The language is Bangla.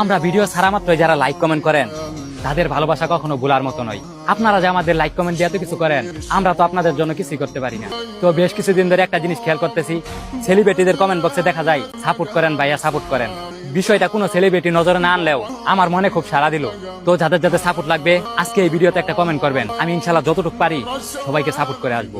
আমরা ভিডিও ছাড়া মাত্র যারা লাইক কমেন্ট করেন তাদের ভালোবাসা কখনো ভোলার মতো নয়। আপনারা যে আমাদের লাইক কমেন্ট দিয়ে এত কিছু করেন, আমরা তো আপনাদের জন্য কিছুই করতে পারি না। তো বেশ কিছুদিন ধরে একটা জিনিস খেয়াল করতেছি, সেলিব্রিটিদের কমেন্ট বক্সে দেখা যায় সাপোর্ট করেন ভাইয়া, সাপোর্ট করেন। বিষয়টা কোনো সেলিব্রিটি নজরে না আনলেও আমার মনে খুব সাড়া দিল। তো যাদের যাদের সাপোর্ট লাগবে আজকে এই ভিডিওতে একটা কমেন্ট করবেন, আমি ইনশাল্লাহ যতটুকু পারি সবাইকে সাপোর্ট করে আসবো।